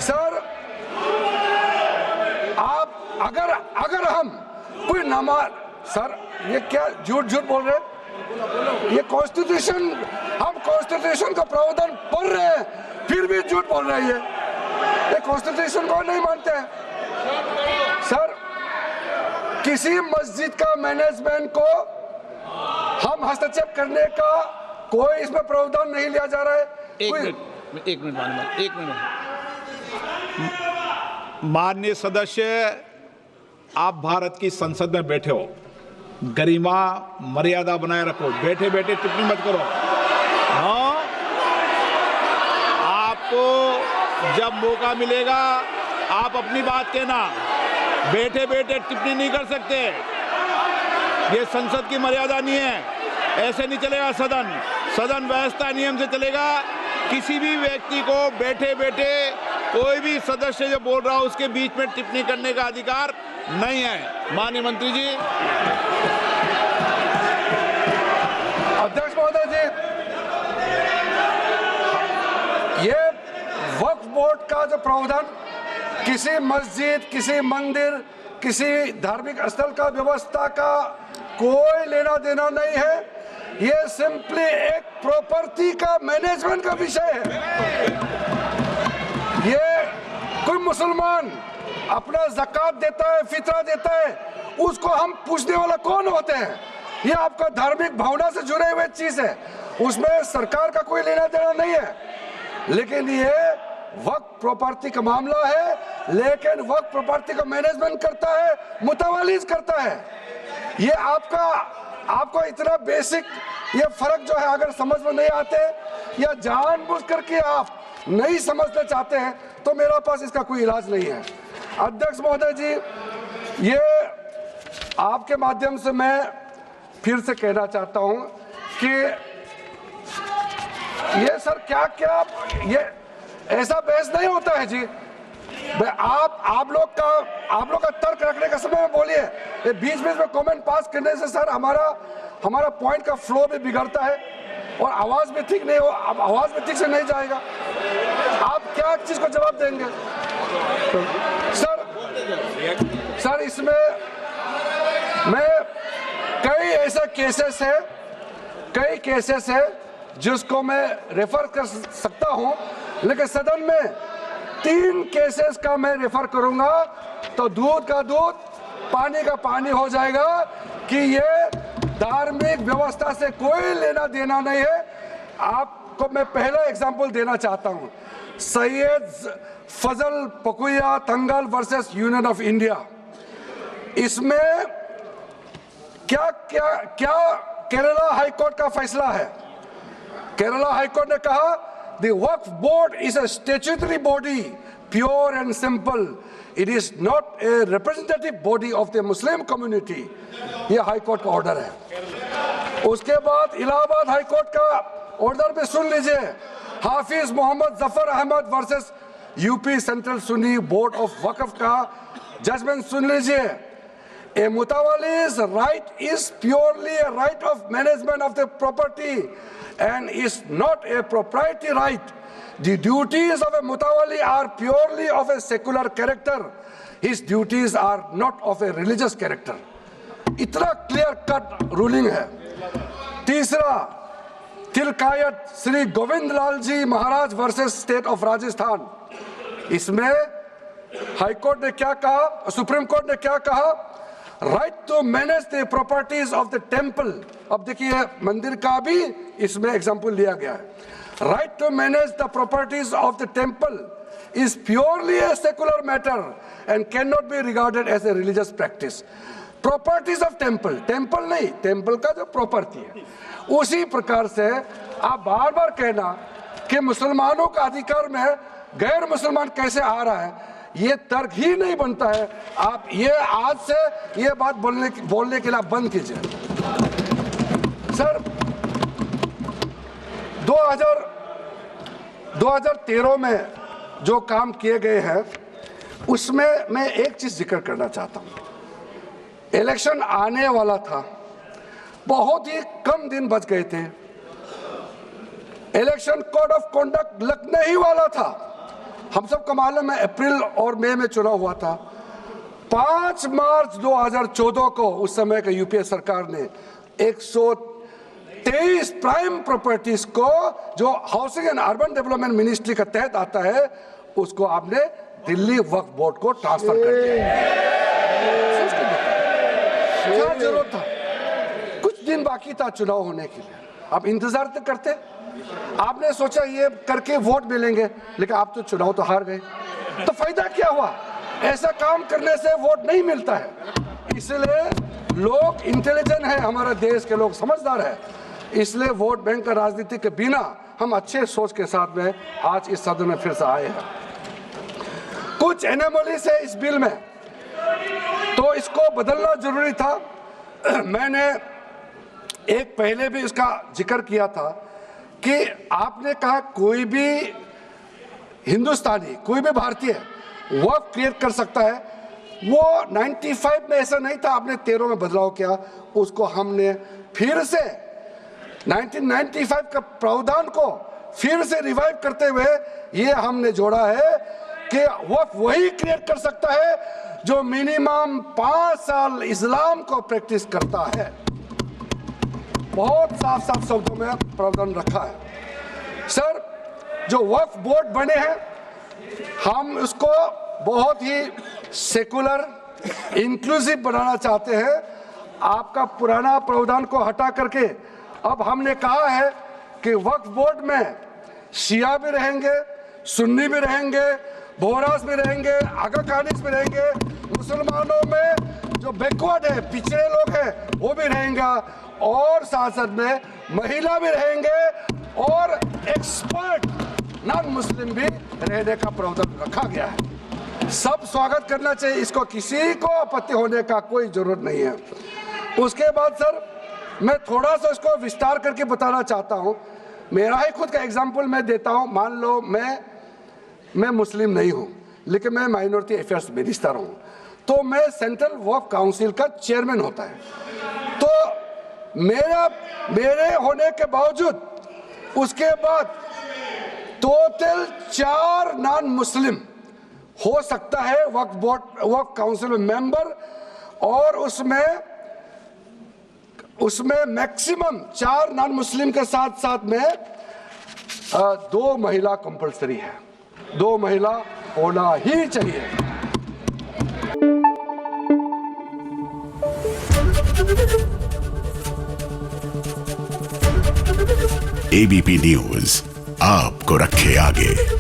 Sir आप अगर हम कोई नमाज, सर ये क्या झूठ बोल रहे हैं? ये कॉन्स्टिट्यूशन, हम कॉन्स्टिट्यूशन का प्रावधान पढ़ रहे हैं फिर भी झूठ बोल रहे हैं। ये कॉन्स्टिट्यूशन को नहीं मानते हैं। सर किसी मस्जिद का मैनेजमेंट को हम हस्तक्षेप करने का कोई इसमें प्रावधान नहीं लिया जा रहा है। एक मिनट माननीय सदस्य, आप भारत की संसद में बैठे हो, गरिमा मर्यादा बनाए रखो, बैठे बैठे टिप्पणी मत करो। हाँ, आपको जब मौका मिलेगा आप अपनी बात कहना, बैठे बैठे टिप्पणी नहीं कर सकते। ये संसद की मर्यादा नहीं है, ऐसे नहीं चलेगा सदन। सदन व्यवस्था नियम से चलेगा। किसी भी व्यक्ति को बैठे बैठे कोई भी सदस्य जो बोल रहा हो उसके बीच में टिप्पणी करने का अधिकार नहीं है। माननीय मंत्री जी। अध्यक्ष महोदय जी, ये वक्फ बोर्ड का जो प्रावधान किसी मस्जिद, किसी मंदिर, किसी धार्मिक स्थल का व्यवस्था का कोई लेना देना नहीं है। ये सिंपली एक प्रॉपर्टी का मैनेजमेंट का विषय है। ये कोई मुसलमान अपना ज़कात देता है, फितरा देता है, उसको हम पूछने वाला कौन होते हैं? ये आपका धार्मिक भावना से जुड़े हुए चीज है, उसमें सरकार का कोई लेना देना नहीं है। लेकिन ये वक्फ प्रॉपर्टी का मामला है, लेकिन वक्फ प्रॉपर्टी का मैनेजमेंट करता है, मुतवालिज करता है। ये आपको इतना बेसिक ये फर्क जो है अगर समझ में नहीं आते या जानबूझ करके आप नहीं समझना चाहते हैं तो मेरा पास इसका कोई इलाज नहीं है। अध्यक्ष महोदय जी, ये आपके माध्यम से मैं फिर से कहना चाहता हूं कि ये सर क्या ये ऐसा बहस नहीं होता है जी। आप लोग का तर्क रखने का समय में बोलिए, ये बीच में कमेंट पास करने से सर हमारा पॉइंट का फ्लो भी बिगड़ता है और आवाज भी ठीक नहीं हो, अब आवाज भी ठीक से नहीं जाएगा। आप क्या चीज को जवाब देंगे? सर इसमें मैं कई ऐसे केसेस है जिसको मैं रेफर कर सकता हूं, लेकिन सदन में 3 केसेस का मैं रेफर करूंगा तो दूध का दूध पानी का पानी हो जाएगा कि ये धार्मिक व्यवस्था से कोई लेना देना नहीं है। आपको मैं पहला एग्जांपल देना चाहता हूं, सैयद फजल पकुया तंगल वर्सेस यूनियन ऑफ इंडिया। इसमें क्या केरला हाईकोर्ट का फैसला है। केरला हाईकोर्ट ने कहा the Waqf board is a statutory body, pure and simple. It is not a representative body of the Muslim community. ये हाई कोर्ट का ऑर्डर है। उसके बाद इलाहाबाद हाई कोर्ट का ऑर्डर भी सुन लीजिए, Hafiz Mohammad Zafar Ahmad versus UP central Sunni board of Waqf का जजमेंट सुन लीजिए। A mutawalli's right is purely a right of management of the property and is not a proprietary right. The duties of a mutawalli are purely of a secular character. His duties are not of a religious character. इतना clear cut ruling है। तीसरा, तिलकायत श्री गोविंद लाल जी महाराज versus state of Rajasthan. इसमें high court ने क्या कहा, supreme court ने क्या कहा? Right to manage the properties of the temple. अब देखिए मंदिर का भी इसमें एग्जांपल लिया गया है। Right to manage the properties of the temple is purely a secular matter and can not be regarded as a religious practice. Properties of temple नहीं, टेम्पल का जो प्रॉपर्टी है। उसी प्रकार से आप बार बार कहना कि मुसलमानों का अधिकार में गैर मुसलमान कैसे आ रहा है, ये तर्क ही नहीं बनता है। आप ये आज से ये बात बोलने के लिए बंद कीजिए। सर 2013 में जो काम किए गए हैं उसमें मैं एक चीज जिक्र करना चाहता हूं। इलेक्शन आने वाला था, बहुत ही कम दिन बच गए थे, इलेक्शन कोड ऑफ कॉन्डक्ट लगने ही वाला था हम सबको मालूम है अप्रैल और मई में चुनाव हुआ था। 5 मार्च 2014 को उस समय के यूपीए सरकार ने 123 प्राइम प्रॉपर्टीज को जो housing and urban development ministry के तहत आता है उसको आपने दिल्ली वक्फ बोर्ड को ट्रांसफर कर दिया। क्या जरूरत था? कुछ दिन बाकी था चुनाव होने के लिए, आप इंतजार तो करते। आपने सोचा ये करके वोट मिलेंगे, लेकिन आप तो चुनाव तो हार गए, तो फायदा क्या हुआ? ऐसा काम करने से वोट नहीं मिलता है। इसलिए लोग इंटेलिजेंट है, हमारे देश के लोग समझदार है, इसलिए वोट बैंक का राजनीति के बिना हम अच्छे सोच के साथ में आज इस सदन में फिर से आए हैं। कुछ एनोमलीज है इस बिल में, तो इसको बदलना जरूरी था। मैंने एक पहले भी इसका जिक्र किया था कि आपने कहा कोई भी हिंदुस्तानी, कोई भी भारतीय वक्फ क्रिएट कर सकता है। वो 95 में ऐसा नहीं था, आपने 13 में बदलाव किया, उसको हमने फिर से 1995 का प्रावधान को फिर से रिवाइव करते हुए ये हमने जोड़ा है कि वक्फ वही क्रिएट कर सकता है जो मिनिमम 5 साल इस्लाम को प्रैक्टिस करता है। बहुत साफ साफ शब्दों में प्रावधान रखा है। सर, जो वक्फ बोर्ड बने हैं हम उसको बहुत ही सेकुलर, इंक्लूसिव बनाना चाहते हैं। आपका पुराना प्रावधान को हटा करके अब हमने कहा है कि वक्फ बोर्ड में शिया भी रहेंगे, सुन्नी भी रहेंगे, बोहरास भी रहेंगे, आगा खानिस भी रहेंगे, मुसलमानों में जो बैकवर्ड है, पिछड़े लोग हैं वो भी रहेंगे, और साथ साथ में महिला भी रहेंगे और एक्सपर्ट नॉन मुस्लिम भी रहने का प्रावधान रखा गया है। सब स्वागत करना चाहिए, इसको किसी को आपत्ति होने का कोई जरूरत नहीं है। उसके बाद सर मैं थोड़ा सा इसको विस्तार करके बताना चाहता हूँ। मेरा ही खुद का एग्जाम्पल मैं देता हूँ। मान लो मैं मुस्लिम नहीं हूँ, लेकिन मैं माइनॉरिटी अफेयर्स मिनिस्टर हूँ, तो मैं सेंट्रल वक्फ काउंसिल का चेयरमैन होता है। तो मेरे होने के बावजूद उसके बाद टोटल 4 नॉन मुस्लिम हो सकता है वक्फ काउंसिल में मेंबर, और उसमें मैक्सिमम 4 नॉन मुस्लिम के साथ साथ में 2 महिला कंपलसरी है। 2 महिला होना ही चाहिए। एबीपी न्यूज आपको रखे आगे।